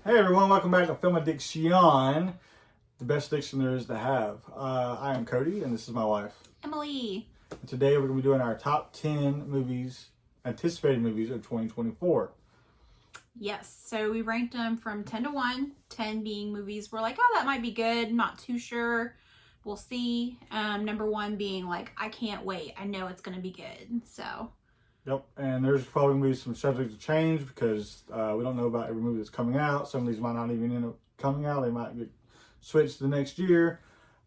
Hey everyone, welcome back to Film Addiction, the best addiction there is to have. I am Cody, and this is my wife. Emily. And today we're going to be doing our top 10 movies, anticipated movies of 2024. Yes, so we ranked them from 10 to 1, 10 being movies we're like, oh, that might be good, not too sure, we'll see. Number 1 being like, I can't wait, I know it's going to be good, so. Yep, and there's probably going to be some subjects to change because we don't know about every movie that's coming out. Some of these might not even end up coming out. They might get switched the next year.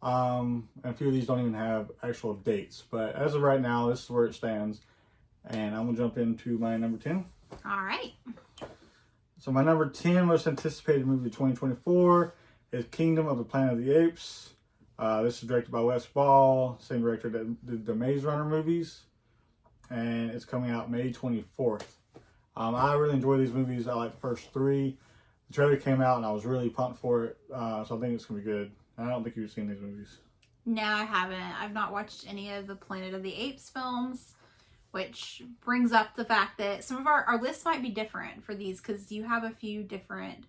And a few of these don't even have actual dates. But as of right now, this is where it stands. And I'm going to jump into my number 10. All right. So my number 10 most anticipated movie of 2024 is Kingdom of the Planet of the Apes. This is directed by Wes Ball, same director that did the Maze Runner movies. And it's coming out May 24th. I really enjoy these movies. I like the first 3. The trailer came out and I was really pumped for it. So I think it's going to be good. I don't think you've seen these movies. No, I haven't. I've not watched any of the Planet of the Apes films, which brings up the fact that some of our lists might be different for these because you have a few different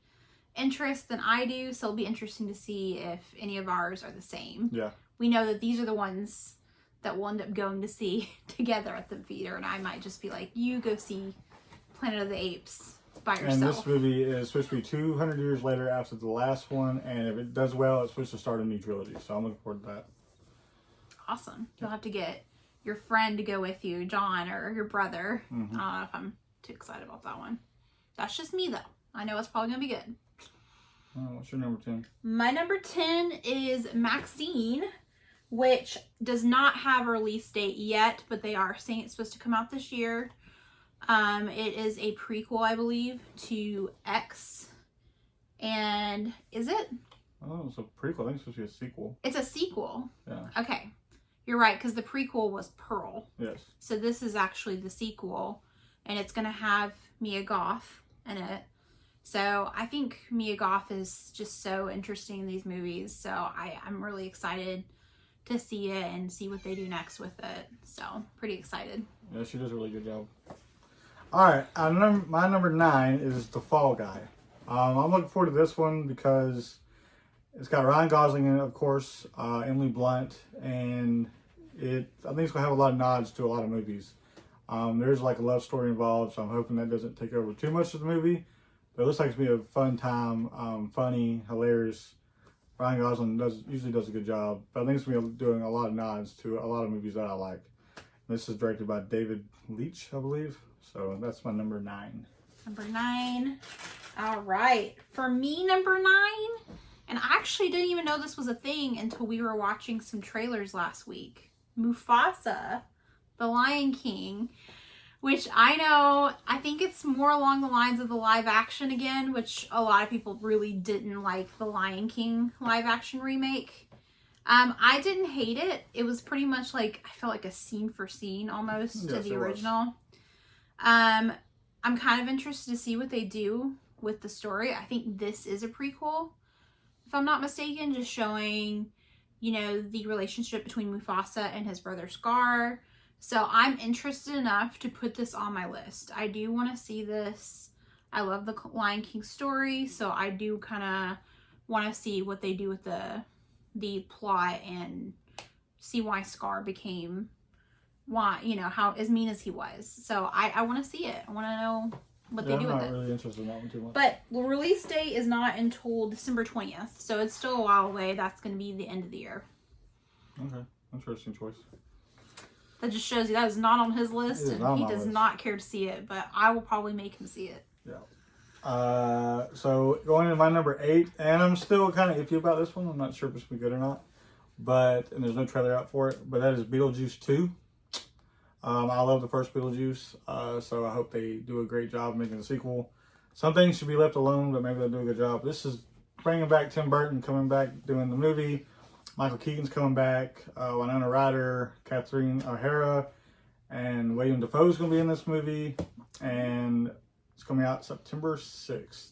interests than I do. So it'll be interesting to see if any of ours are the same. Yeah. We know that these are the ones that we'll end up going to see together at the theater, and I might just be like, you go see Planet of the Apes by yourself. And this movie is supposed to be 200 years later after the last one, and if it does well, it's supposed to start a new trilogy, so I'm looking forward to that. Awesome. You'll have to get your friend to go with you, John, or your brother. Mm-hmm. I don't know if I'm too excited about that one. That's just me, though. I know it's probably going to be good. What's your number 10? My number 10 is Maxine, which does not have a release date yet, but they are saying it's supposed to come out this year. It is a prequel, I believe, to X. And is it? Oh, it's a prequel. I think it's supposed to be a sequel. It's a sequel. Yeah. Okay. You're right, because the prequel was Pearl. Yes. So this is actually the sequel, and it's going to have Mia Goth in it. So I think Mia Goth is just so interesting in these movies. So I'm really excited to see it and see what they do next with it. So pretty excited. Yeah, she does a really good job. All right, my number 9 is The Fall Guy. I'm looking forward to this one because it's got Ryan Gosling in it, of course, Emily Blunt, and I think it's going to have a lot of nods to a lot of movies. There's like a love story involved, so I'm hoping that doesn't take over too much of the movie. But it looks like it's going to be a fun time, funny, hilarious. Ryan Gosling usually does a good job, but I think it's going to be doing a lot of nods to a lot of movies that I like. This is directed by David Leitch, I believe. So that's my number 9. Number 9. All right. For me, number 9, and I actually didn't even know this was a thing until we were watching some trailers last week. Mufasa, The Lion King, which I think it's more along the lines of the live action again, which a lot of people really didn't like the Lion King live action remake. I didn't hate it. It was pretty much like, I felt like a scene for scene almost to the original. I'm kind of interested to see what they do with the story. I think this is a prequel, if I'm not mistaken, just showing, the relationship between Mufasa and his brother Scar. So I'm interested enough to put this on my list. I do want to see this. I love the Lion King story, so I do kind of want to see what they do with the plot and see why Scar became how as mean as he was. So I want to see it. I want to know what they do with it. I'm not really interested in that one too much. But the release date is not until December 20th, so it's still a while away. That's going to be the end of the year. Okay, interesting choice. That just shows you that is not on his list, and he does not care to see it, but I will probably make him see it. Yeah. So going into my number 8, and I'm still kind of iffy about this one. I'm not sure if it's going to be good or not. And there's no trailer out for it, but that is Beetlejuice 2. I love the first Beetlejuice, so I hope they do a great job making a sequel. Some things should be left alone, but maybe they'll do a good job. This is bringing back Tim Burton, coming back, doing the movie. Michael Keaton's coming back, Winona Ryder, Catherine O'Hara, and William Dafoe's going to be in this movie, and it's coming out September 6th.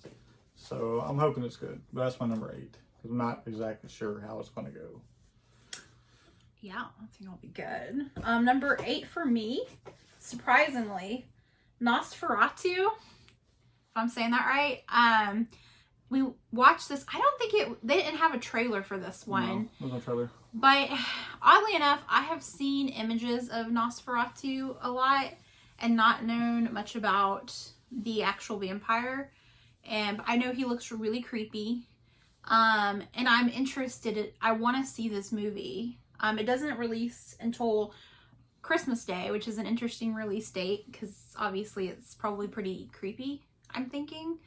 So I'm hoping it's good, but that's my number 8, because I'm not exactly sure how it's going to go. Yeah, I think it'll be good. Number 8 for me, surprisingly, Nosferatu, if I'm saying that right. we watched this. I don't think they didn't have a trailer for this one. No, there's no trailer. But oddly enough, I have seen images of Nosferatu a lot and not known much about the actual vampire. And I know he looks really creepy. And I'm interested. I want to see this movie. It doesn't release until Christmas Day, which is an interesting release date because obviously it's probably pretty creepy, I'm thinking.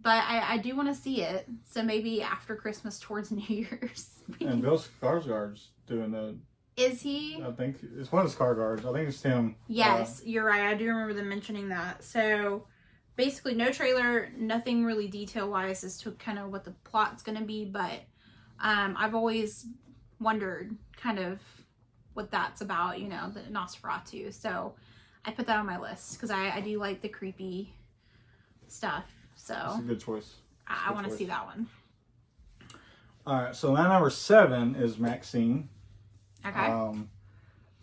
But I do want to see it. So maybe after Christmas towards New Year's. And Bill Skarsgård's doing the... Is he? I think it's one of the Skarsgårds. I think it's him. Yes, you're right. I do remember them mentioning that. So basically no trailer, nothing really detail-wise as to kind of what the plot's going to be. But I've always wondered kind of what that's about, you know, the Nosferatu. So I put that on my list because I do like the creepy stuff. So It's a good choice. I want to see that one. All right, so my number 7 is Maxine. Okay.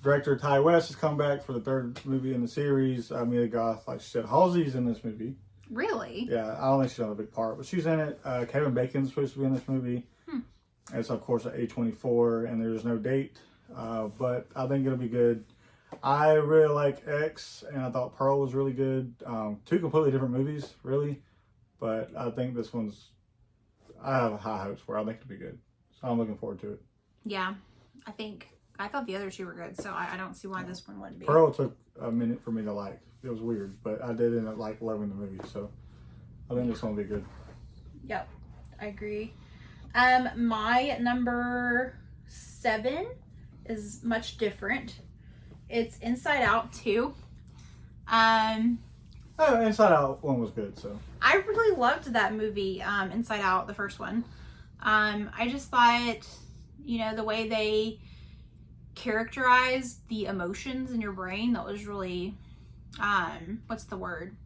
Director Ty West has come back for the 3rd movie in the series. Amelia Goth, like she said, Halsey's in this movie. Really? Yeah, I don't think she's on a big part, but she's in it. Kevin Bacon's supposed to be in this movie. It's, of course, at A24, and there's no date, but I think it'll be good. I really like X, and I thought Pearl was really good. 2 completely different movies, really, but I think this one's... I have high hopes for it. I think it'll be good, so I'm looking forward to it. Yeah, I thought the other 2 were good, so I don't see why this one wouldn't be. Pearl took a minute for me to like. It was weird, but I did end up loving the movie, so I think this one will be good. Yep, I agree. My number 7 is much different. It's Inside Out 2. Inside Out one was good, so. I really loved that movie, Inside Out, the first one. I just thought, you know, the way they characterized the emotions in your brain, that was really, what's the word?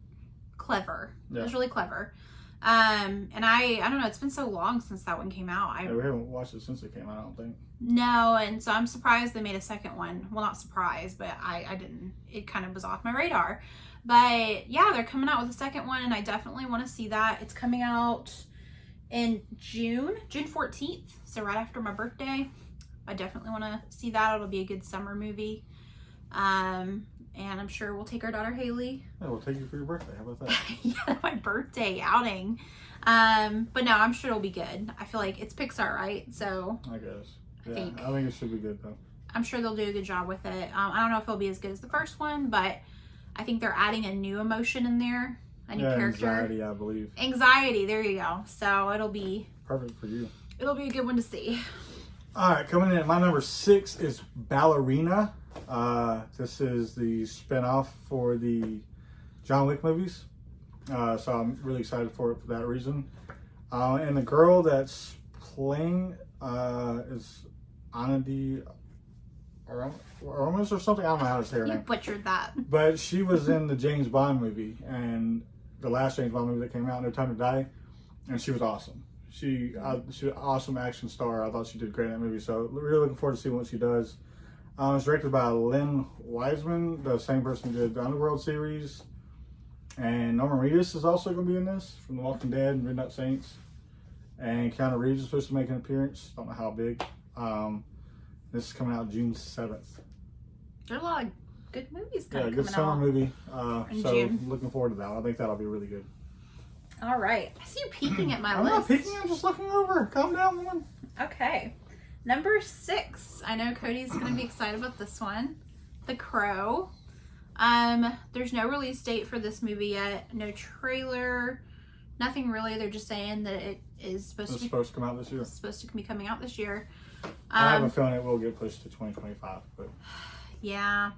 Clever. Yeah. It was really clever. And I don't know, it's been so long since that one came out. Yeah, we haven't watched it since it came out, I don't think. No, and so I'm surprised they made a second one. Well, not surprised, but I didn't. It kind of was off my radar. But yeah, they're coming out with a second one, and I definitely want to see that. It's coming out in June 14th, so right after my birthday. I definitely want to see that. It'll be a good summer movie. And I'm sure we'll take our daughter Haley. Yeah, we'll take you for your birthday. How about that? Yeah, my birthday outing. But no, I'm sure it'll be good. I feel like it's Pixar, right? So I guess. Yeah, I think it should be good though. I'm sure they'll do a good job with it. I don't know if it'll be as good as the first one, but I think they're adding a new emotion in there, a new character. Anxiety, I believe. Anxiety, there you go. So it'll be perfect for you. It'll be a good one to see. All right, coming in at my number 6 is Ballerina. This is the spinoff for the John Wick movies. So I'm really excited for it for that reason. And the girl that's playing is Anadi Armas or something. I don't know how to say her name. You butchered that. But she was in the James Bond movie, and the last James Bond movie that came out, No Time to Die, and she was awesome. She was an awesome action star. I thought she did great in that movie, so really looking forward to seeing what she does. It's directed by Len Wiseman, the same person who did the Underworld series. And Norman Reedus is also going to be in this, from The Walking Dead and Midnight Saints. And Keanu Reeves is supposed to make an appearance. Don't know how big. This is coming out June 7th. There's a lot of good movies coming out. Yeah, good summer movie. So June. Looking forward to that. I think that'll be really good. All right. I see you peeking at my list. I'm not peeking. I'm just looking over. Calm down, woman. Okay. Number 6. I know Cody's going to be excited about this one. The Crow. There's no release date for this movie yet. No trailer. Nothing really. They're just saying that it is supposed to come out this year. It's supposed to be coming out this year. I have a feeling it will get pushed to 2025. But yeah.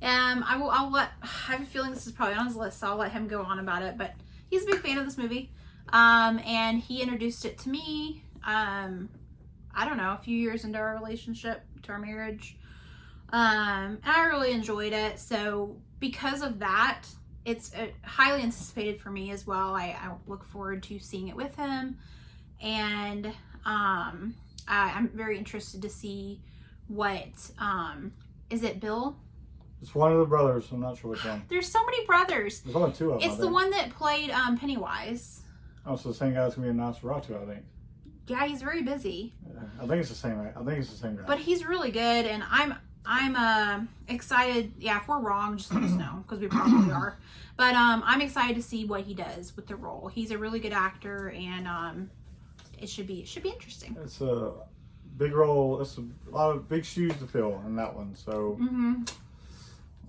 I have a feeling this is probably on his list, so I'll let him go on about it. But he's a big fan of this movie. And he introduced it to me. I don't know, a few years into our relationship, to our marriage. And I really enjoyed it. So because of that, it's highly anticipated for me as well. I look forward to seeing it with him. And I'm very interested to see what, is it Bill? It's one of the brothers. I'm not sure which one. There's so many brothers. There's only 2 of them. It's the one that played Pennywise. Oh, so the same guy's gonna be in Nosferatu, I think. Yeah, he's very busy, Yeah, I think it's the same. I think it's the same guy. but he's really good, and I'm excited. Yeah, if we're wrong, just let us know because we probably are. But I'm excited to see what he does with the role. He's a really good actor, and it should be interesting. It's a big role. It's a lot of big shoes to fill in that one. So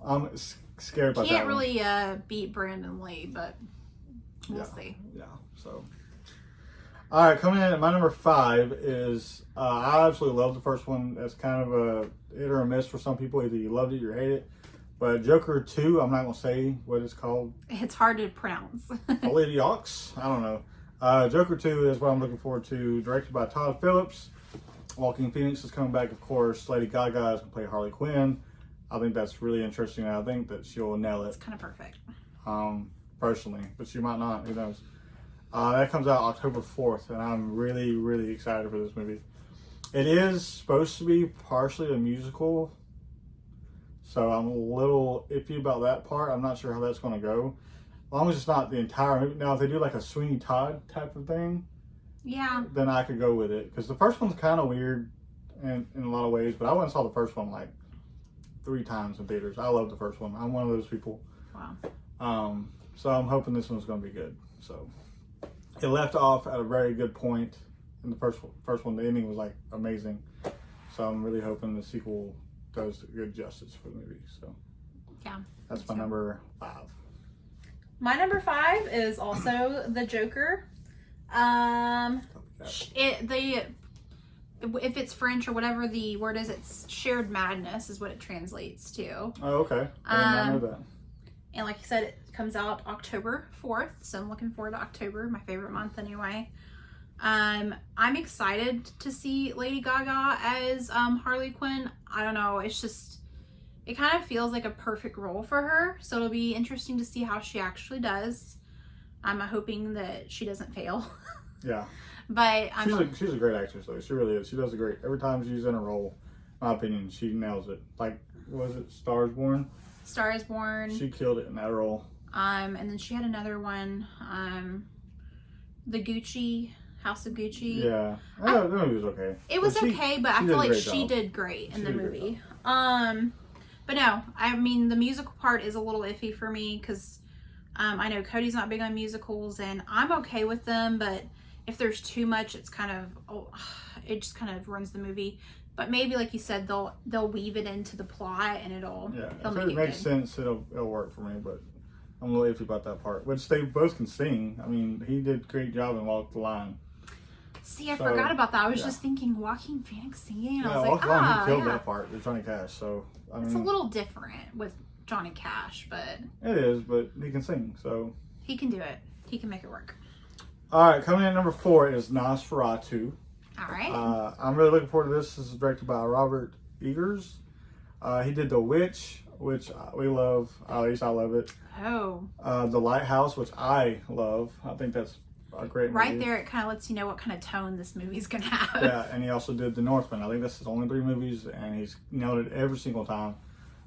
I'm scared about that. Can't really beat Brandon Lee, but we'll see. Yeah. So. All right, coming in at my number 5 is I absolutely love the first one. It's kind of a hit or a miss for some people. Either you loved it or you hate it. But Joker 2, I'm not going to say what it's called. It's hard to pronounce. Lady Ox? I don't know. Joker 2 is what I'm looking forward to. Directed by Todd Phillips. Joaquin Phoenix is coming back, of course. Lady Gaga is going to play Harley Quinn. I think that's really interesting. And I think that she'll nail it. It's kind of perfect. Personally. But she might not. Who knows? That comes out October 4th, and I'm really, really excited for this movie. It is supposed to be partially a musical, so I'm a little iffy about that part. I'm not sure how that's going to go. As long as it's not the entire movie. Now, if they do like a Sweeney Todd type of thing, Yeah. then I could go with it. Because the first one's kind of weird in a lot of ways, but I went and saw the first one like 3 times in theaters. I love the first one. I'm one of those people. Wow. So I'm hoping this one's going to be good. So it left off at a very good point in the first one. The ending was like amazing. So I'm really hoping the sequel does good justice for the movie. So Yeah. that's my number 5. My number 5 is also the Joker. If it's French or whatever the word is, it's shared madness is what it translates to. Oh, okay. I did not know that. And like you said, it comes out October 4th, so I'm looking forward to October, my favorite month anyway. I'm excited to see Lady Gaga as Harley Quinn. I don't know, it's just, it kind of feels like a perfect role for her, so it'll be interesting to see how she actually does. I'm hoping that she doesn't fail. Yeah. But she's a great actress though. She really is. She does a great, every time she's in a role, in my opinion, she nails it. Like, what was it, Star is Born? Star is Born. She killed it in that role. And then she had another one, the Gucci, House of Gucci. Yeah. The movie was okay. It was okay, but I feel like she job. did great in the movie. But no, I mean, the musical part is a little iffy for me because I know Cody's not big on musicals and I'm okay with them, but if there's too much, it's kind of, it just kind of ruins the movie. But maybe, like you said, they'll weave it into the plot and it'll if make it makes good. sense, it'll work for me. But I'm a little iffy about that part. Which they both can sing. I mean, he did a great job in Walk the Line. See, I forgot about that. I was just thinking Joaquin Phoenix singing, and I was like, Walk the Line, he killed yeah. that part with Johnny Cash. So I mean, It's a little different with Johnny Cash, but it is. But he can sing, so he can do it. He can make it work. All right, coming in at number 4 is Nosferatu. All right. I'm really looking forward to this. This is directed by Robert Eggers. He did The Witch, which we love. At least I love it. Oh. The Lighthouse, which I love. I think that's a great movie. Right there, it kind of lets you know what kind of tone this movie's going to have. Yeah, and he also did The Northman. I think that's his only 3 movies, and he's nailed it every single time.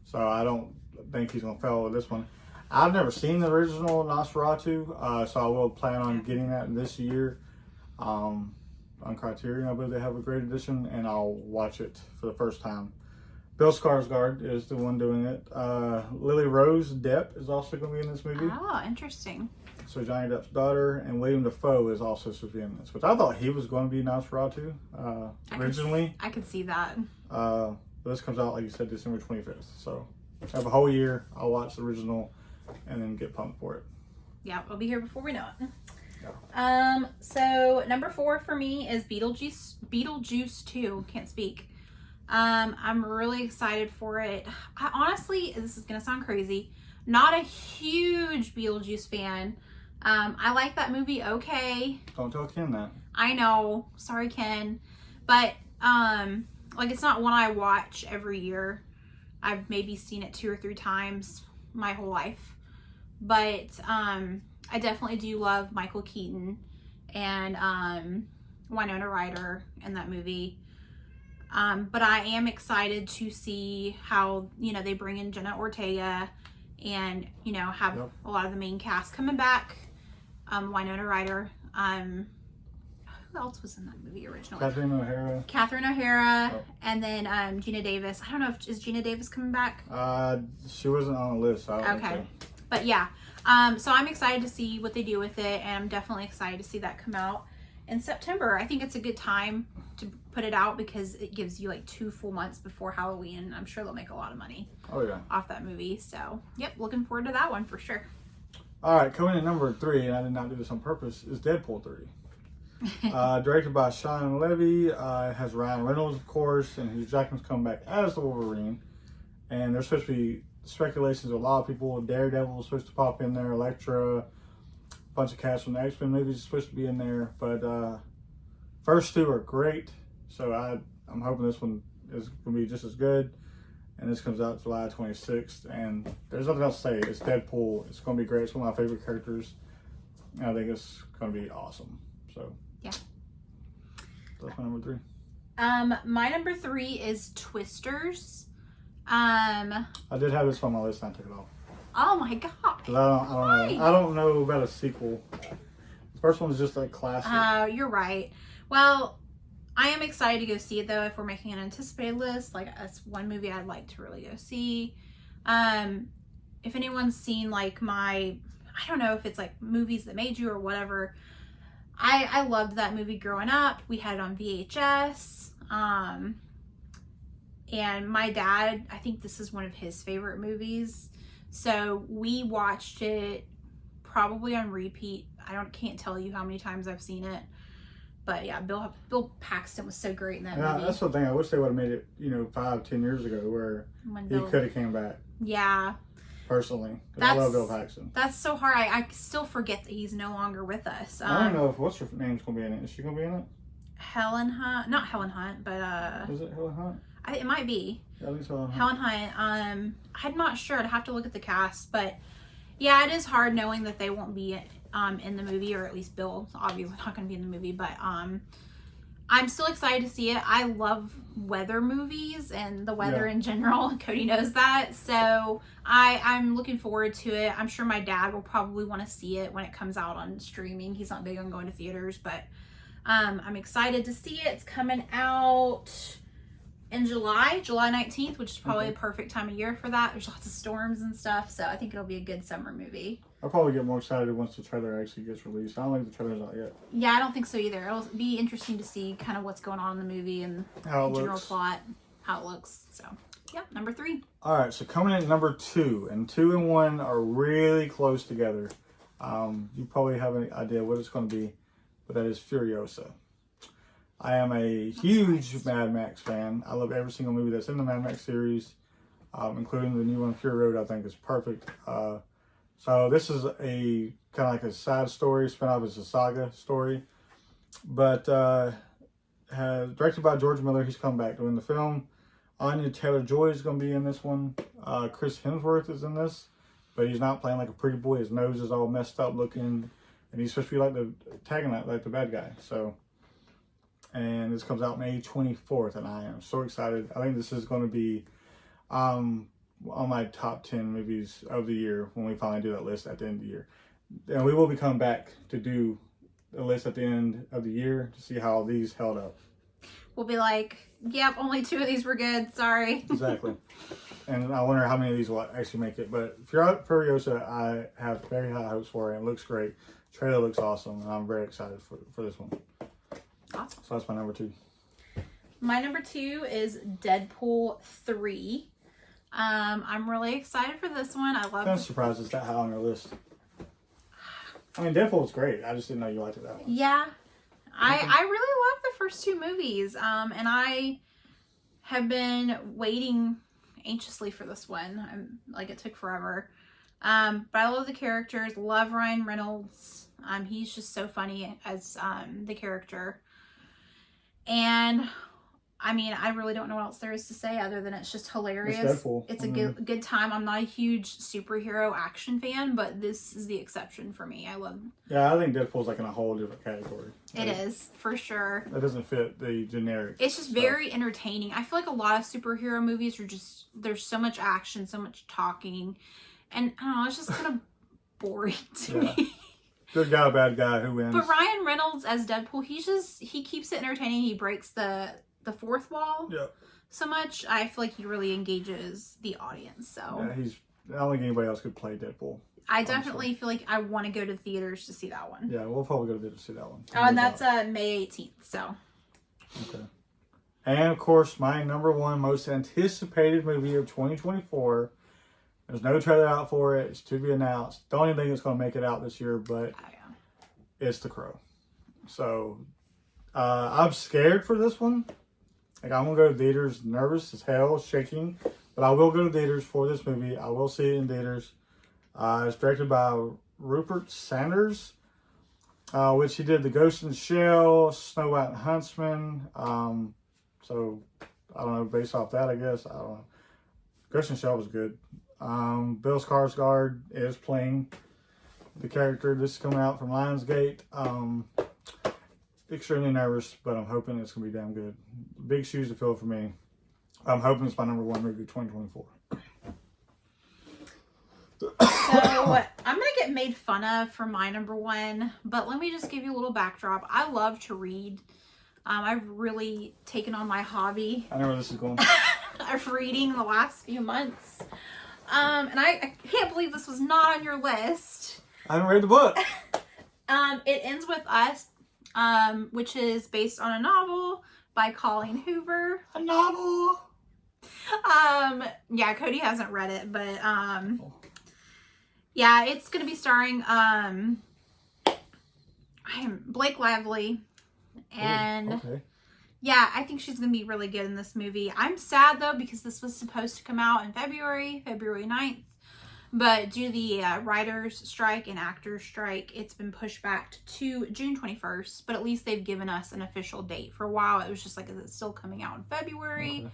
So I don't think he's going to fail with this one. I've never seen the original Nosferatu, so I will plan on getting that this year. On Criterion, I believe they have a great edition, and I'll watch it for the first time. Bill Skarsgård is the one doing it. Lily Rose Depp is also going to be in this movie. Oh, interesting. So Johnny Depp's daughter, and William Dafoe is also supposed to be in this, which I thought he was going to be Nosferatu originally. I could see that. But this comes out, like you said, December 25th. So I have a whole year. I'll watch the original and then get pumped for it. Yeah, we'll be here before we know it. Yeah. So number 4 for me is Beetlejuice 2. Can't speak. I'm really excited for it. I honestly, this is gonna sound crazy, not a huge Beetlejuice fan. I like that movie okay. Don't tell Ken that. I know, sorry Ken, but like it's not one I watch every year. I've maybe seen it 2 or 3 times my whole life, but I definitely do love Michael Keaton and Winona Ryder in that movie. But I am excited to see how, they bring in Jenna Ortega and, have a lot of the main cast coming back. Winona Ryder, Who else was in that movie originally? Catherine O'Hara, Oh. and then Gina Davis. I don't know if is Gina Davis coming back. She wasn't on the list. So I don't Okay. think But yeah, so I'm excited to see what they do with it, and I'm definitely excited to see that come out in September. I think it's a good time to put it out because it gives you like 2 full months before Halloween, and I'm sure they'll make a lot of money so. Oh yeah. off that movie. So, yep, looking forward to that one for sure. All right, coming in number 3, and I did not do this on purpose, is Deadpool 3. Directed by Sean Levy, it has Ryan Reynolds, of course, and Hugh Jackman's coming back as the Wolverine. And there's supposed to be speculations of a lot of people. Daredevil is supposed to pop in there, Elektra, a bunch of cast from the X-Men movies is supposed to be in there. But first 2 are great, so I'm hoping this one is going to be just as good. And this comes out July 26th, and there's nothing else to say. It's Deadpool. It's going to be great. It's one of my favorite characters. And I think it's going to be awesome. So yeah, that's my number 3. My number 3 is Twisters. I did have this on my list, and I took it off. Oh my god! 'Cause I don't know about a sequel. The first one was just a classic. You're right. Well, I am excited to go see it though. If we're making an anticipated list, like that's one movie I'd like to really go see. If anyone's seen like I don't know if it's like movies that made you or whatever. I loved that movie growing up. We had it on VHS. And my dad, I think this is one of his favorite movies. So we watched it probably on repeat. Can't tell you how many times I've seen it. But yeah, Bill Paxton was so great in that movie. That's the thing. I wish they would have made it, 5-10 years ago, where he could have came back. Yeah. Personally, because I love Bill Paxton. That's so hard. I still forget that he's no longer with us. I don't know if what's her name's gonna be in it. Is she gonna be in it? Helen Hunt, not Helen Hunt, but Is it Helen Hunt? It might be. Yeah, I think it's Helen Hunt. Helen Hunt. I'm not sure. I'd have to look at the cast, but yeah, it is hard knowing that they won't be in the movie, or at least Bill obviously not going to be in the movie. But I'm still excited to see it. I love weather movies and the weather in general. Cody knows that, so I'm looking forward to it. I'm sure my dad will probably want to see it when it comes out on streaming. He's not big on going to theaters, but I'm excited to see it. It's coming out in July 19th, which is probably a perfect time of year for that. There's lots of storms and stuff, so I think it'll be a good summer movie. I'll probably get more excited once the trailer actually gets released. I don't think the trailer's out yet. Yeah, I don't think so either. It'll be interesting to see kind of what's going on in the movie and how it the general looks. plot, how it looks. So, yeah, number 3. All right, so coming in at number 2, and 2 and 1 are really close together. You probably have an idea what it's going to be, but that is Furiosa. I am a huge Mad Max fan. I love every single movie that's in the Mad Max series, including the new one, Fury Road. I think is perfect. So this is a kind of like a side story, spin off as a saga story, but directed by George Miller. He's come back doing the film. Anya Taylor-Joy is going to be in this one. Chris Hemsworth is in this, but he's not playing like a pretty boy. His nose is all messed up looking, and he's supposed to be like the antagonist, like the bad guy. So. And this comes out May 24th, and I am so excited. I think this is going to be on my top 10 movies of the year when we finally do that list at the end of the year. And we will be coming back to do the list at the end of the year to see how these held up. We'll be like, yep, only 2 of these were good. Sorry. Exactly. And I wonder how many of these will actually make it. But Furiosa, I have very high hopes for it. It looks great. The trailer looks awesome, and I'm very excited for this one. Awesome. So that's my number 2. My number 2 is Deadpool 3. I'm really excited for this one. I love. I'm surprised it's that high on your list. I mean, Deadpool's great. I just didn't know you liked it that much. Yeah, I really love the first 2 movies. And I have been waiting anxiously for this one. Like it took forever. But I love the characters. Love Ryan Reynolds. He's just so funny as the character. And I mean, I really don't know what else there is to say other than it's just hilarious. It's Deadpool. It's a good time. I'm not a huge superhero action fan, but this is the exception for me. Yeah, I think Deadpool's like in a whole different category. It is, for sure. That doesn't fit the generic. It's just very entertaining. I feel like a lot of superhero movies are just, there's so much action, so much talking. And I don't know, it's just kind of boring to me. Good guy, bad guy, who wins? But Ryan Reynolds as Deadpool, he keeps it entertaining. He breaks the fourth wall Yeah. so much. I feel like he really engages the audience. So Yeah, I don't think anybody else could play Deadpool. I definitely feel like I want to go to theaters to see that one. Yeah, we'll probably go to see that one. Oh, and that's May 18th. So. Okay. And of course, my number one most anticipated movie of 2024. There's no trailer out for it. It's to be announced. Don't even think it's going to make it out this year, but it's The Crow. So, I'm scared for this one. Like, I'm going to go to theaters nervous as hell, shaking. But I will go to theaters for this movie. I will see it in theaters. It's directed by Rupert Sanders, which he did The Ghost in the Shell, Snow White and Huntsman. So, I don't know, based off that, I guess. I don't know. Ghost in the Shell was good. Bill Skarsgård is playing the character. This is coming out from Lionsgate. Extremely nervous, but I'm hoping it's going to be damn good. Big shoes to fill for me. I'm hoping it's my number one movie of 2024. So I'm going to get made fun of for my number one, but let me just give you a little backdrop. I love to read. I've really taken on my hobby. I know where this is going. Of reading the last few months. And I can't believe this was not on your list. I haven't read the book. It Ends With Us, which is based on a novel by Colleen Hoover. A novel? Yeah, Cody hasn't read it, but yeah, it's gonna be starring Blake Lively, and okay. yeah, I think she's gonna be really good in this movie. I'm sad though because this was supposed to come out in February 9th, but due to the writers' strike and actors' strike, it's been pushed back to June 21st. But at least they've given us an official date. For a while, it was just like, is it still coming out in February? Okay.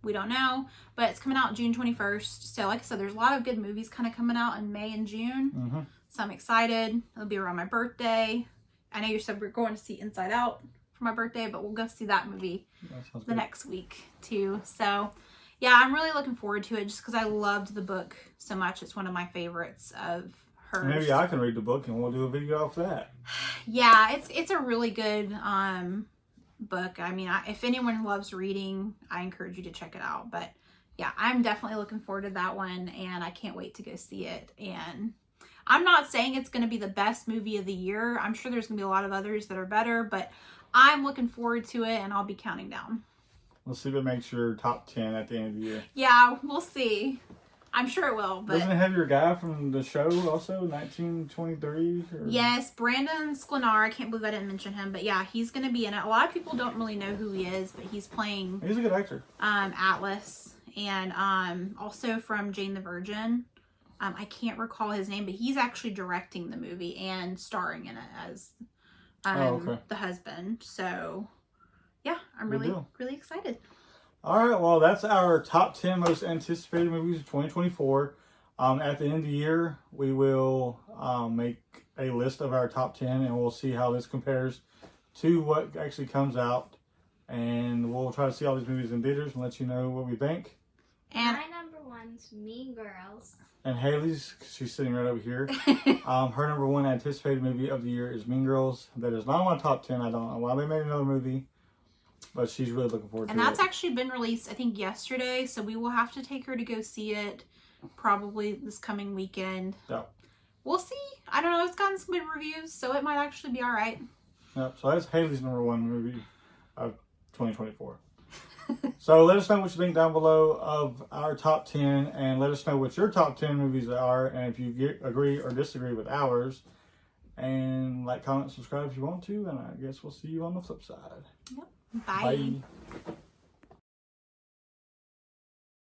We don't know, but it's coming out June 21st. So like I said, there's a lot of good movies kind of coming out in May and June. Mm-hmm. So I'm excited. It'll be around my birthday. I know you said we're going to see Inside Out for my birthday, but we'll go see that movie the next week too. So yeah, I'm really looking forward to it just because I loved the book so much. It's one of my favorites of hers. Maybe I can read the book and we'll do a video off that. Yeah, it's a really good book. I mean, if anyone loves reading, I encourage you to check it out. But yeah, I'm definitely looking forward to that one, and I can't wait to go see it. And I'm not saying it's going to be the best movie of the year. I'm sure there's going to be a lot of others that are better, but I'm looking forward to it, and I'll be counting down. We'll see if it makes your top 10 at the end of the year. Yeah, we'll see. I'm sure it will. But doesn't it have your guy from the show also, 1923? Yes, Brandon Sklenar. I can't believe I didn't mention him, but yeah, he's going to be in it. A lot of people don't really know who he is, but he's playing. He's a good actor. Atlas, and also from Jane the Virgin. I can't recall his name, but he's actually directing the movie and starring in it as the husband. So yeah, I'm really excited. All right, well, that's our top 10 most anticipated movies of 2024. At the end of the year, we will make a list of our top 10, and we'll see how this compares to what actually comes out. And we'll try to see all these movies in theaters and let you know what we think. And my number one's Mean Girls. And Haley's, she's sitting right over here. Her number one anticipated movie of the year is Mean Girls. That is not on my top 10. I don't know why they made another movie. But she's really looking forward to it. And that's actually been released, I think, yesterday. So we will have to take her to go see it probably this coming weekend. Yeah. We'll see. I don't know. It's gotten some good reviews, so it might actually be all right. Yep. So that's Haley's number one movie of 2024. So let us know what you think down below of our top 10. And let us know what your top 10 movies are. And if you agree or disagree with ours. And like, comment, subscribe if you want to. And I guess we'll see you on the flip side. Yep. Bye. Bye.